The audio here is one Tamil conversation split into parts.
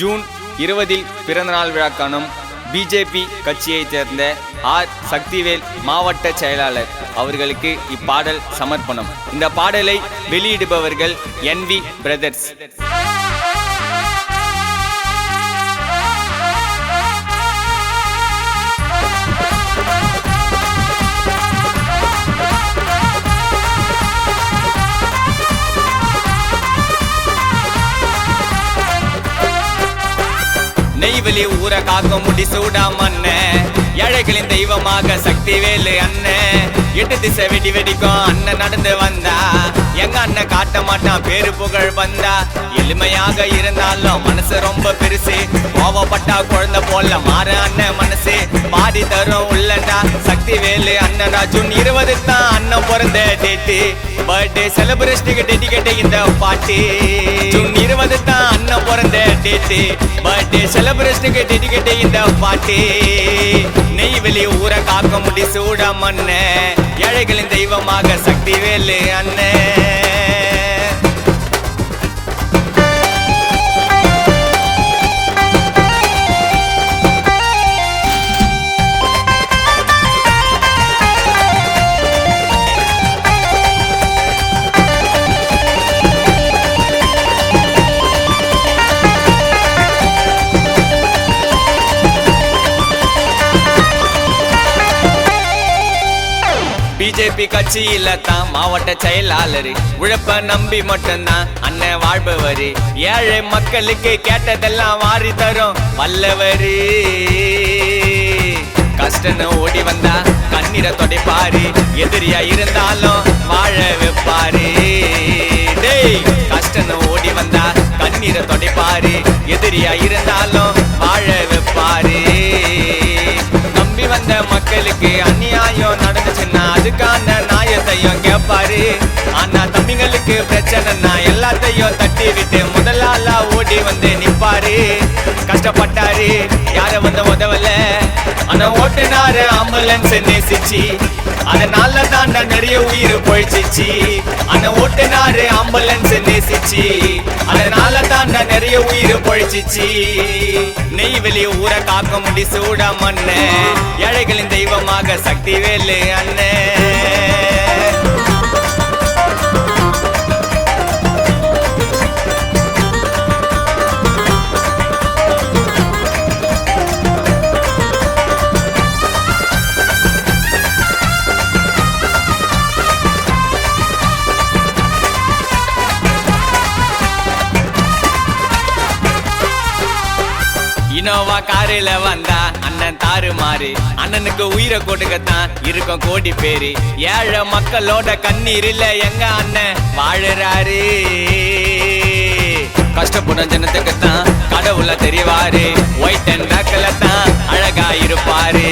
ஜூன் 20 பிறந்தநாள் விழா காணும் பிஜேபி கட்சியைச் சேர்ந்த ஆர் சக்திவேல் மாவட்ட செயலாளர் அவர்களுக்கு இப்பாடல் சமர்ப்பணம். இந்த பாடலை வெளியிடுபவர்கள் NV பிரதர்ஸ். நெய்வேலி ஊரை காக்க முடி சூடாம அண்ணன், ஏழைகளின் தெய்வமாக சக்திவேலு அண்ணன். 8 திசை வெடி வெடிக்கும் அண்ணன் நடந்து வந்தா, எங்க அண்ணன் காட்ட மாட்டான் பேரு புகழ் வந்தா. எளிமையாக இருந்தாலும் மனசு ரொம்ப பெருசு, கோவப்பட்டா குழந்தை போல மாற அண்ணன் மனசு. பாடி தரும் உள்ளண்டா சக்திவேலு அண்ணனா. ஜூன் 20 தான் அண்ணன் பிறந்த டேட்டு, பர்த்டே செலிப்ரேஷனுக்கு டெடிகேட் இந்த பாட்டு. ஜூன் 20 தான் அண்ணன் பிறந்த டேட்டு, பர்த்டே செலிப்ரேஷனுக்கு டெடிகேட் இந்த பாட்டு. நெய்வேலி ஊரை காக்க முடி சூடாம அண்ணன், ஏழைகளின் தெய்வமாக சக்திவேலு அண்ணன். பிஜேபி கட்சியில தான் மாவட்ட செயலாளர், உழைப்ப நம்பி மட்டும்தான் அண்ணன் வாழ்பவரு. ஏழை மக்களுக்கு கேட்டதெல்லாம் வாரி தரும் வல்லவரு. கஷ்டன்னு ஓடி வந்தா கண்ணீரை தொடைப்பாரு, எதிரியா இருந்தாலும் வாழ வைப்பாரு. டேய் கஷ்டன்னு ஓடி வந்தா கண்ணீரை தொடைப்பாரு, எதிரியா இருந்தாலும் வாழ வைப்பாரு. நம்பி வந்த மக்களுக்கு அநியாயம் நடந்துச்சுன்னா அதுக்கான நியாயத்தையும் கேட்பாரு. ஆனா தம்பிங்களுக்கு பிரச்சனைனா எல்லாத்தையும் தட்டி விட்டு முதலாளா ஓடி வந்து நிப்பாரு. கஷ்டப்பட்டாரு யார வந்து உதவல, ஆனா ஓட்டுனாரு ஆம்புலன்ஸ் நேசிச்சு, அதனால தான் நிறைய உயிர் போயிடுச்சு. ஆனா ஓட்டுனாரு ஆம்புலன்ஸ் நேசிச்சு, அதனால தான் நிறைய உயிர் போயிடுச்சு. நெய்வேலி ஊரை காக்க முடி சூடாம அண்ணன், ஏழைகளின் தெய்வமாக சக்திவேலு அண்ணன். இனோவா காரில வந்தா அண்ணன் தாறுமாறு, அண்ணனுக்கு உயிரை கொடுக்கத்தான் இருக்கும் கோடி பேரு. ஏழை மக்களோட கண்ணீரில் எங்க அண்ணன் வாழுறாரு. கஷ்டப்படும் ஜனத்துக்கு தான் கடவுள தெரிவாரு, ஒயிட் அண்ட் பிளாக்ல தான் அழகா இருப்பாரு.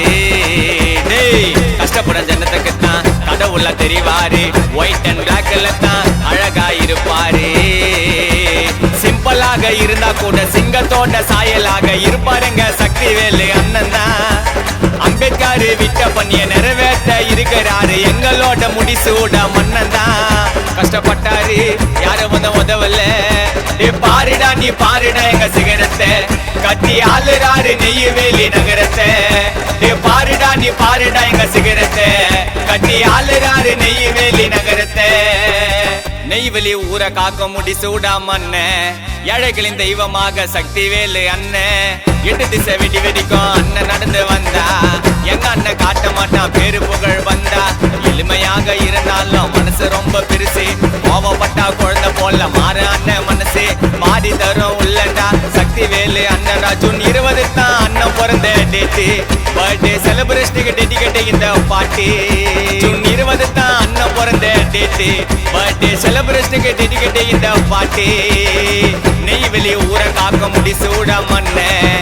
டேய் கஷ்டப்படும் ஜனத்துக்கு தான் கடவுள தெரிவாரு, ஒயிட் அண்ட் பிளாக்ல தான் அழகா இருப்பாரு. சிம்பிளாக இருந்தா கூட சிங்கத்தோட சாயலாக இருப்பாருங்க சக்திவேலு அண்ணன் தான். அம்பேத்கர் விட்ட பண்ணிய நிறைவேற்ற இருக்கிறாரு எங்களோட முடிசூட மன்னன் தான். கஷ்டப்பட்டாரு யாரும் வந்து உதவல, பாருடா நீ பாருடா எங்க சிகரத்தை கட்டி ஆளுறாரு நெய்வேலி நகரத்தை. பாருடா நீ பாருடா எங்க சிகரத்தை கட்டி ஆளுறாரு நெய்வேலி நகரத்தை. நெய்வேலி ஊரை காக்க முடி சூடாம அண்ணன், ஏழைகளின் தெய்வமாக சக்திவேலு அண்ணன். 8 திசை வெடி வெடிக்கும் அண்ணன் நடந்து வந்தா, எங்க அண்ணன் காட்ட மாட்டான் பேரு புகழ் வந்தா. எளிமையாக இருந்தாலும் மனசு ரொம்ப பெருசு, கோவப்பட்டா குழந்தை போல மாற அண்ணன் மனசு. பாடி தரும் உள்ளண்டா சக்திவேலு அண்ணனா. ஜூன் 20 தான் அண்ணன் பிறந்த டேட்டு, பர்த்டே செலிப்ரேஷனுக்கு டெடிகேட் இந்த பாட்டு. ஜூன் 20 தான் அண்ணன் பிறந்த டேட்டு, பர்த்டே செலிப்ரேஷனுக்கு டெடிகேட் இந்த பாட்டு. நெய்வேலி ஊரை காக்க முடி சூடாம அண்ணன்,